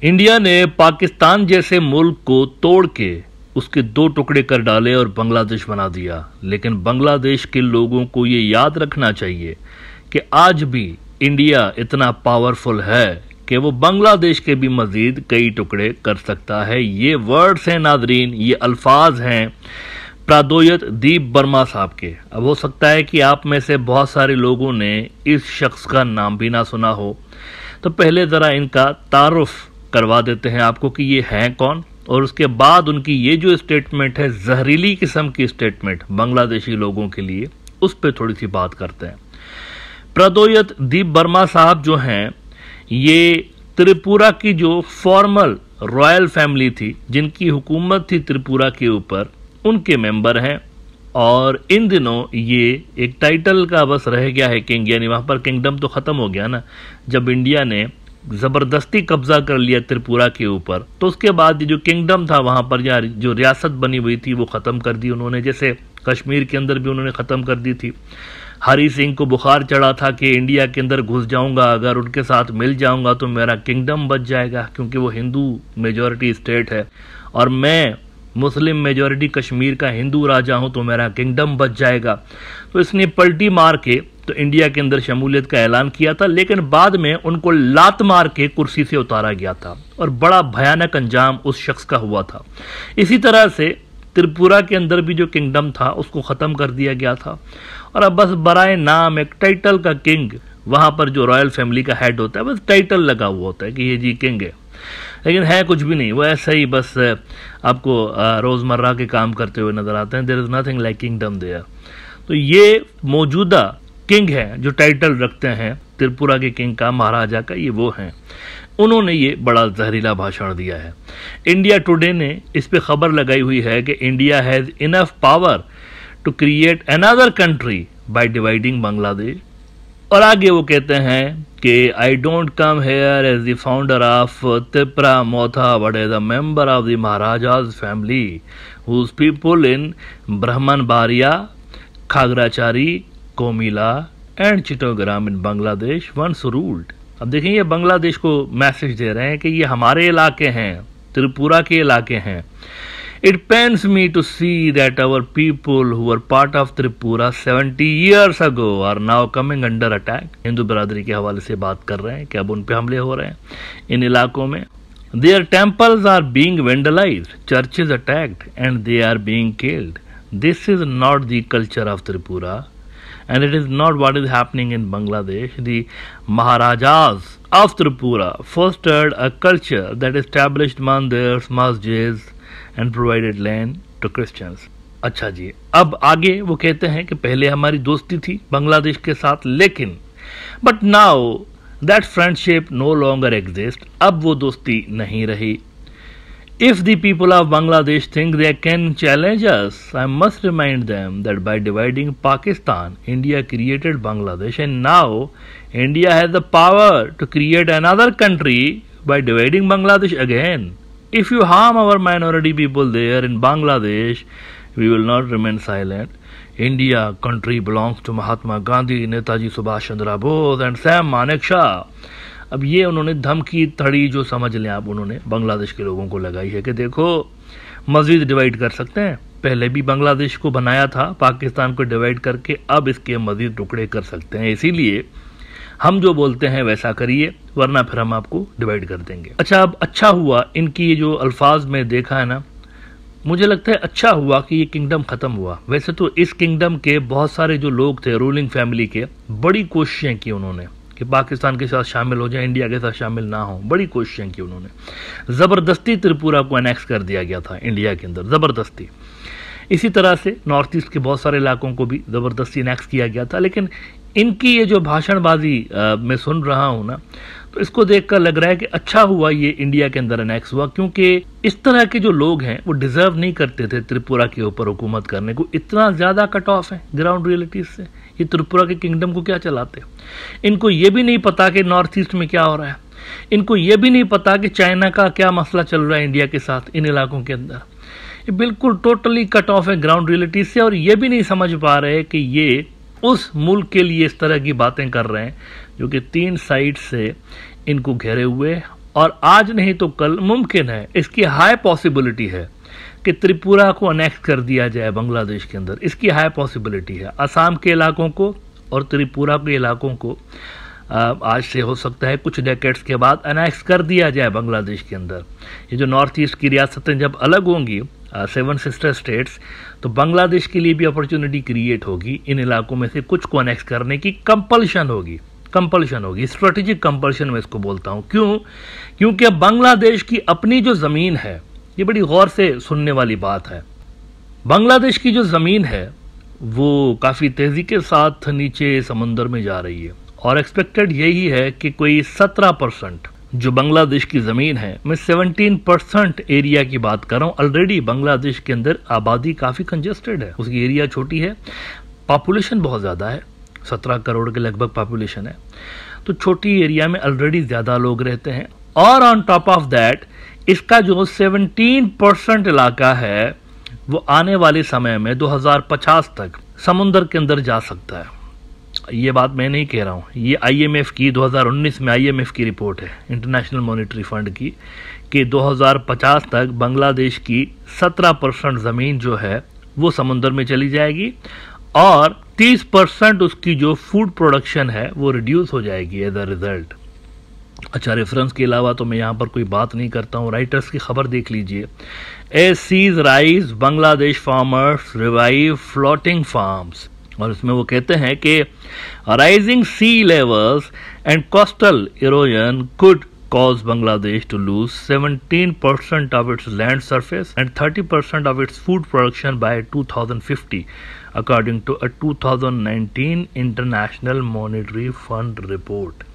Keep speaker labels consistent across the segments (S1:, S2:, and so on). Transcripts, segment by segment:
S1: India ने पाकिस्तान जैसे मुल्क को तोड़ के उसके दो टुकड़े कर डाले और बांग्लादेश बना दिया। लेकिन बांग्लादेश के लोगों को ये याद रखना चाहिए कि आज भी इंडिया इतना पावरफुल है कि वो बांग्लादेश के भी मजीद कई टुकड़े कर सकता है। ये वर्ड्स हैं नाजरीन, ये अल्फाज हैं प्रादोयत दीप वर्मा साहब के। अब हो सकता है कि आप में से बहुत सारे लोगों ने इस शख्स का नाम भी ना सुना हो, तो पहले ज़रा इनका तारुफ करवा देते हैं आपको कि ये हैं कौन, और उसके बाद उनकी ये जो स्टेटमेंट है, जहरीली किस्म की स्टेटमेंट बांग्लादेशी लोगों के लिए, उस पर थोड़ी सी बात करते हैं। प्रादोयत दीप वर्मा साहब जो हैं, ये त्रिपुरा की जो फॉर्मल रॉयल फैमिली थी, जिनकी हुकूमत थी त्रिपुरा के ऊपर, उनके मेंबर हैं। और इन दिनों ये एक टाइटल का बस रह गया है किंग, यानी वहाँ पर किंगडम तो ख़त्म हो गया ना। जब इंडिया ने ज़बरदस्ती कब्जा कर लिया त्रिपुरा के ऊपर, तो उसके बाद जो किंगडम था वहाँ पर, या जो रियासत बनी हुई थी, वो ख़त्म कर दी उन्होंने। जैसे कश्मीर के अंदर भी उन्होंने ख़त्म कर दी थी। हरी सिंह को बुखार चढ़ा था कि इंडिया के अंदर घुस जाऊंगा, अगर उनके साथ मिल जाऊंगा तो मेरा किंगडम बच जाएगा, क्योंकि वो हिंदू मेजॉरिटी स्टेट है और मैं मुस्लिम मेजॉरिटी कश्मीर का हिंदू राजा हूं, तो मेरा किंगडम बच जाएगा। तो इसने पलटी मार के तो इंडिया के अंदर शमूलियत का ऐलान किया था, लेकिन बाद में उनको लात मार के कुर्सी से उतारा गया था और बड़ा भयानक अंजाम उस शख्स का हुआ था। इसी तरह से त्रिपुरा के अंदर भी जो किंगडम था उसको ख़त्म कर दिया गया था, और अब बस बराए नाम एक टाइटल का किंग, वहाँ पर जो रॉयल फैमिली का हेड होता है, बस टाइटल लगा हुआ होता है कि ये जी किंग है, लेकिन है कुछ भी नहीं। वो ऐसा ही बस आपको रोज़मर्रा के काम करते हुए नजर आते हैं। There is nothing like kingdom there. तो ये मौजूदा किंग है जो टाइटल रखते हैं त्रिपुरा के किंग का, महाराजा का, ये वो हैं। उन्होंने ये बड़ा जहरीला भाषण दिया है। इंडिया टुडे ने इस पे खबर लगाई हुई है कि India has enough power to create another country by dividing Bangladesh. और आगे वो कहते हैं कि I don't come here as the founder of Tripura Motha, but as a member of the Maharaja's family whose people in Brahmanbaria, Khagrachari, Comilla and Chittagong in Bangladesh once ruled. अब देखें, ये बांग्लादेश को मैसेज दे रहे हैं कि ये हमारे इलाके हैं, त्रिपुरा के इलाके हैं। It pains me to see that our people who were part of Tripura 70 years ago are now coming under attack. Hindu बरादरी के हवाले से बात कर रहे हैं कि अब उन पे हमले हो रहे हैं इन इलाकों में। Their temples are being vandalized, churches attacked, and they are being killed. This is not the culture of Tripura, and it is not what is happening in Bangladesh. The Maharajas of Tripura fostered a culture that established mandirs, masjids, and provided land to Christians. अच्छा जी, अब आगे वो कहते हैं कि पहले हमारी दोस्ती थी बांग्लादेश के साथ, लेकिन but now that friendship no longer exist, अब वो दोस्ती नहीं रही। If the people of Bangladesh think they can challenge us, I must remind them that by dividing Pakistan, India created Bangladesh, and now India has the power to create another country by dividing Bangladesh again. If you harm our minority people there in Bangladesh, we will not remain silent. India country belongs to Mahatma Gandhi, Netaji Subhash Chandra Bose and Sam Manekshaw. अब ये उन्होंने धमकी तड़ी जो समझ लें आप, उन्होंने बांग्लादेश के लोगों को लगाई है कि देखो मजीद डिवाइड कर सकते हैं। पहले भी बांग्लादेश को बनाया था पाकिस्तान को डिवाइड करके, अब इसके मजीद टुकड़े कर सकते हैं, इसीलिए हम जो बोलते हैं वैसा करिए, वरना फिर हम आपको डिवाइड कर देंगे। अच्छा, अब अच्छा हुआ इनकी ये जो अल्फाज में देखा है ना, मुझे लगता है अच्छा हुआ कि ये किंगडम ख़त्म हुआ। वैसे तो इस किंगडम के बहुत सारे जो लोग थे रूलिंग फैमिली के, बड़ी कोशिशें की उन्होंने कि पाकिस्तान के साथ शामिल हो जाए, इंडिया के साथ शामिल ना हो, बड़ी कोशिशें की उन्होंने। ज़बरदस्ती त्रिपुरा को एनेक्स कर दिया गया था इंडिया के अंदर, ज़बरदस्ती। इसी तरह से नॉर्थ ईस्ट के बहुत सारे इलाकों को भी ज़बरदस्ती एनेक्स किया गया था। लेकिन इनकी ये जो भाषणबाजी मैं सुन रहा हूं ना, तो इसको देखकर लग रहा है कि अच्छा हुआ ये इंडिया के अंदर एनेक्स हुआ, क्योंकि इस तरह के जो लोग हैं वो डिजर्व नहीं करते थे त्रिपुरा के ऊपर हुकूमत करने को। इतना ज्यादा कट ऑफ है ग्राउंड रियलिटीज से, ये त्रिपुरा के किंगडम को क्या चलाते। इनको ये भी नहीं पता कि नॉर्थ ईस्ट में क्या हो रहा है, इनको ये भी नहीं पता कि चाइना का क्या मसला चल रहा है इंडिया के साथ इन इलाकों के अंदर। ये बिल्कुल टोटली कट ऑफ है ग्राउंड रियलिटीज से, और ये भी नहीं समझ पा रहे कि ये उस मुल्क के लिए इस तरह की बातें कर रहे हैं जो कि 3 साइड से इनको घेरे हुए और आज नहीं तो कल मुमकिन है, इसकी हाई पॉसिबिलिटी है कि त्रिपुरा को अनेक्स कर दिया जाए बांग्लादेश के अंदर। इसकी हाई पॉसिबिलिटी है। असम के इलाकों को और त्रिपुरा के इलाकों को आज से हो सकता है कुछ डेकेड्स के बाद अनेक्स कर दिया जाए बांग्लादेश के अंदर। ये जो नॉर्थ ईस्ट की रियासतें जब अलग होंगी, 7 सिस्टर स्टेट्स, तो बांग्लादेश के लिए भी अपॉर्चुनिटी क्रिएट होगी। इन इलाकों में से कुछ को अनेक्स करने की कंपल्शन होगी, स्ट्रेटेजिक कंपल्शन मैं इसको बोलता हूं। क्यों? क्योंकि अब बांग्लादेश की अपनी जो जमीन है, ये बड़ी गौर से सुनने वाली बात है, बांग्लादेश की जो जमीन है वो काफी तेजी के साथ नीचे समंदर में जा रही है और एक्सपेक्टेड यही है कि कोई 17% जो बांग्लादेश की जमीन है, मैं 17% एरिया की बात कर रहा हूं। ऑलरेडी बांग्लादेश के अंदर आबादी काफी कंजेस्टेड है, उसकी एरिया छोटी है, पॉपुलेशन बहुत ज्यादा है, 17 करोड़ के लगभग पॉपुलेशन है, तो छोटी एरिया में ऑलरेडी ज्यादा लोग रहते हैं। और ऑन टॉप ऑफ दैट इसका जो 17% इलाका है वो आने वाले समय में 2050 तक समुद्र के अंदर जा सकता है। ये बात मैं नहीं कह रहा हूँ, ये IMF की 2019 में IMF की रिपोर्ट है, इंटरनेशनल मॉनेटरी फंड की, कि 2050 तक बांग्लादेश की 17% ज़मीन जो है वो समुद्र में चली जाएगी और 30% उसकी जो फूड प्रोडक्शन है वो रिड्यूस हो जाएगी एज अ रिजल्ट। अच्छा, रेफरेंस के अलावा तो मैं यहाँ पर कोई बात नहीं करता हूँ, राइटर्स की खबर देख लीजिए। As seas rise Bangladesh farmers revive floating farms, और इसमें वो कहते हैं कि rising sea levels and coastal erosion could cause Bangladesh to lose 17% of its land surface and 30% of its food production by 2050, according to a 2019 International Monetary Fund report.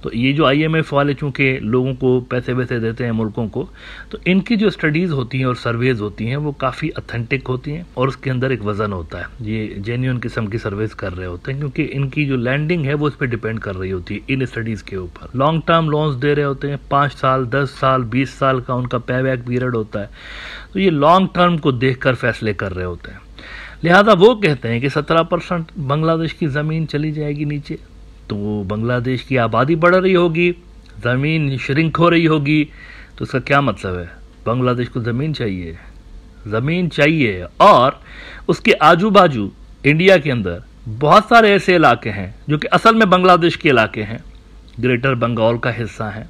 S1: तो ये जो IMF वाले चूंकि लोगों को पैसे वैसे देते हैं मुल्कों को, तो इनकी जो स्टडीज़ होती हैं और सर्वेज होती हैं वो काफ़ी अथेंटिक होती हैं और उसके अंदर एक वज़न होता है। ये जेन्युइन किस्म की सर्वेज कर रहे होते हैं क्योंकि इनकी जो लैंडिंग है वो उस पर डिपेंड कर रही होती है, इन स्टडीज़ के ऊपर। लॉन्ग टर्म लोन्स दे रहे होते हैं, 5 साल 10 साल 20 साल का उनका पे बैक पीरियड होता है, तो ये लॉन्ग टर्म को देख कर फैसले कर रहे होते हैं। लिहाजा वो कहते हैं कि 17% बांग्लादेश की ज़मीन चली जाएगी नीचे, तो बांग्लादेश की आबादी बढ़ रही होगी, ज़मीन श्रिंक हो रही होगी, तो इसका क्या मतलब है? बांग्लादेश को ज़मीन चाहिए और उसके आजू बाजू इंडिया के अंदर बहुत सारे ऐसे इलाके हैं जो कि असल में बांग्लादेश के इलाके हैं, ग्रेटर बंगाल का हिस्सा हैं,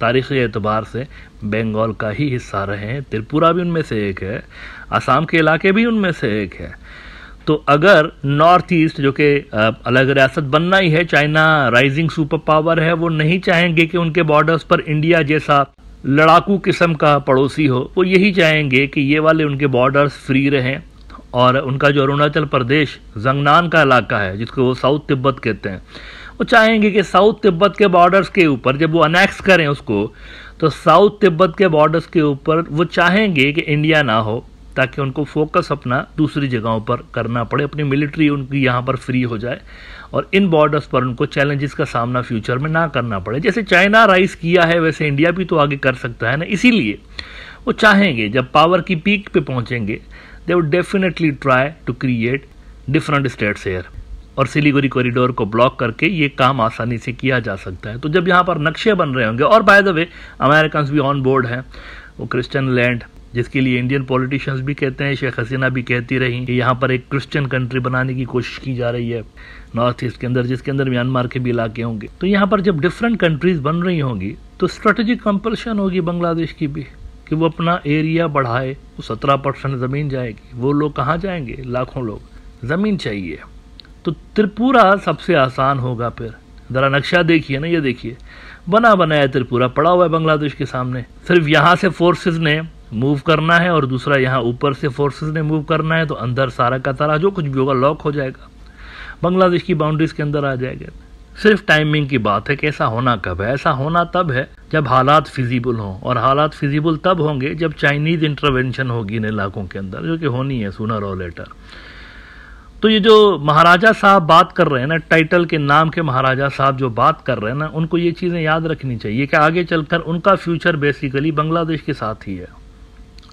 S1: तारीख़ी एतबार से बंगाल का ही हिस्सा रहे हैं, त्रिपुरा भी उनमें से एक है, असम के इलाके भी उनमें से एक है। तो अगर नॉर्थ ईस्ट जो कि अलग रियासत बनना ही है, चाइना राइजिंग सुपर पावर है, वो नहीं चाहेंगे कि उनके बॉर्डर्स पर इंडिया जैसा लड़ाकू किस्म का पड़ोसी हो, वो यही चाहेंगे कि ये वाले उनके बॉर्डर्स फ्री रहें। और उनका जो अरुणाचल प्रदेश जंगनान का इलाका है जिसको वो साउथ तिब्बत कहते हैं, वो चाहेंगे कि साउथ तिब्बत के बॉर्डर्स के ऊपर जब वो अनेक्स करें उसको, तो साउथ तिब्बत के बॉर्डर्स के ऊपर वो चाहेंगे कि इंडिया ना हो, ताकि उनको फोकस अपना दूसरी जगहों पर करना पड़े, अपनी मिलिट्री उनकी यहाँ पर फ्री हो जाए और इन बॉर्डर्स पर उनको चैलेंजेस का सामना फ्यूचर में ना करना पड़े। जैसे चाइना राइज किया है वैसे इंडिया भी तो आगे कर सकता है ना। इसीलिए वो चाहेंगे जब पावर की पीक पे पहुंचेंगे, they would definitely try to create different states here, और सिलीगुड़ी कॉरिडोर को ब्लॉक करके ये काम आसानी से किया जा सकता है। तो जब यहाँ पर नक्शे बन रहे होंगे, और बाय द वे अमेरिकन भी ऑन बोर्ड हैं, वो क्रिश्चियन लैंड जिसके लिए इंडियन पॉलिटिशियंस भी कहते हैं, शेख हसीना भी कहती रही कि यहाँ पर एक क्रिश्चियन कंट्री बनाने की कोशिश की जा रही है नॉर्थ ईस्ट के अंदर, जिसके अंदर म्यांमार के भी इलाके होंगे। तो यहाँ पर जब डिफरेंट कंट्रीज बन रही होंगी तो स्ट्रेटेजिक कंपल्शन होगी बांग्लादेश की भी कि वो अपना एरिया बढ़ाए। वो 17% ज़मीन जाएगी, वो लोग कहाँ जाएंगे? लाखों लोग, ज़मीन चाहिए। तो त्रिपुरा सबसे आसान होगा। फिर ज़रा नक्शा देखिए ना, ये देखिए बना बनाया त्रिपुरा पड़ा हुआ है बांग्लादेश के सामने। सिर्फ यहाँ से फोर्सेज ने मूव करना है और दूसरा यहाँ ऊपर से फोर्सेस ने मूव करना है, तो अंदर सारा का सारा जो कुछ भी होगा लॉक हो जाएगा, बांग्लादेश की बाउंड्रीज के अंदर आ जाएगा। सिर्फ टाइमिंग की बात है कि ऐसा होना कब है। ऐसा होना तब है जब हालात फिजिबल हों, और हालात फिजिबल तब होंगे जब चाइनीज इंटरवेंशन होगी इन इलाकों के अंदर, जो कि होनी है सूनर और लेटर। तो ये जो महाराजा साहब बात कर रहे हैं ना, टाइटल के नाम के महाराजा साहब जो बात कर रहे हैं ना, उनको ये चीज़ें याद रखनी चाहिए कि आगे चलकर उनका फ्यूचर बेसिकली बांग्लादेश के साथ ही है।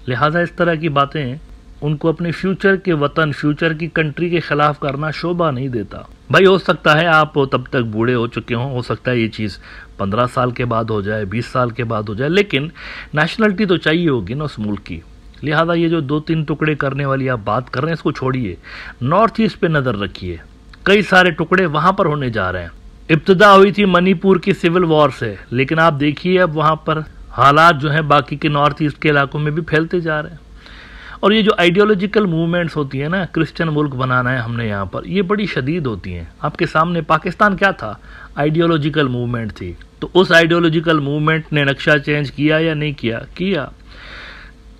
S1: लिहाजा इस तरह की बातें उनको अपने फ्यूचर के वतन, फ्यूचर की कंट्री के खिलाफ करना शोभा नहीं देता। भाई हो सकता है आप तब तक बूढ़े हो चुके हो सकता है ये चीज़ 15 साल के बाद हो जाए, 20 साल के बाद हो जाए, लेकिन नेशनलिटी तो चाहिए होगी ना उस मुल्क की। लिहाजा ये जो 2-3 टुकड़े करने वाली आप बात कर रहे हैं इसको छोड़िए, नॉर्थ ईस्ट पे नज़र रखिए, कई सारे टुकड़े वहाँ पर होने जा रहे हैं। इब्तिदा हुई थी मणिपुर की सिविल वॉर से, लेकिन आप देखिए अब वहाँ पर हालात जो हैं बाकी के नॉर्थ ईस्ट के इलाकों में भी फैलते जा रहे हैं। और ये जो आइडियोलॉजिकल मूवमेंट्स होती है ना, क्रिश्चियन मुल्क बनाना है हमने यहाँ पर, ये बड़ी शदीद होती हैं। आपके सामने पाकिस्तान क्या था, आइडियोलॉजिकल मूवमेंट थी। तो उस आइडियोलॉजिकल मूवमेंट ने नक्शा चेंज किया या नहीं किया? किया।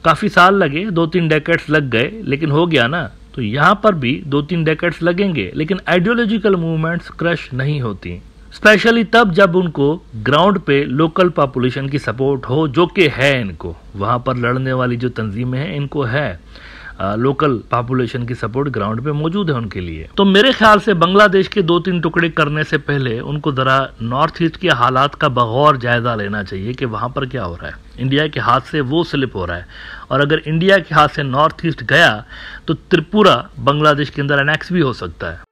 S1: काफ़ी साल लगे, 2-3 डेकेड्स लग गए, लेकिन हो गया ना। तो यहाँ पर भी 2-3 डेकेड्स लगेंगे, लेकिन आइडियोलॉजिकल मूवमेंट्स क्रश नहीं होती, स्पेशली तब जब उनको ग्राउंड पे लोकल पॉपुलेशन की सपोर्ट हो, जो कि है इनको। वहाँ पर लड़ने वाली जो तंजीमें हैं इनको है लोकल पॉपुलेशन की सपोर्ट ग्राउंड पे मौजूद है उनके लिए। तो मेरे ख्याल से बांग्लादेश के 2-3 टुकड़े करने से पहले उनको ज़रा नॉर्थ ईस्ट के हालात का बगौर जायज़ा लेना चाहिए कि वहाँ पर क्या हो रहा है। इंडिया के हाथ से वो स्लिप हो रहा है, और अगर इंडिया के हाथ से नॉर्थ ईस्ट गया तो त्रिपुरा बांग्लादेश के अंदर एनेक्स भी हो सकता है।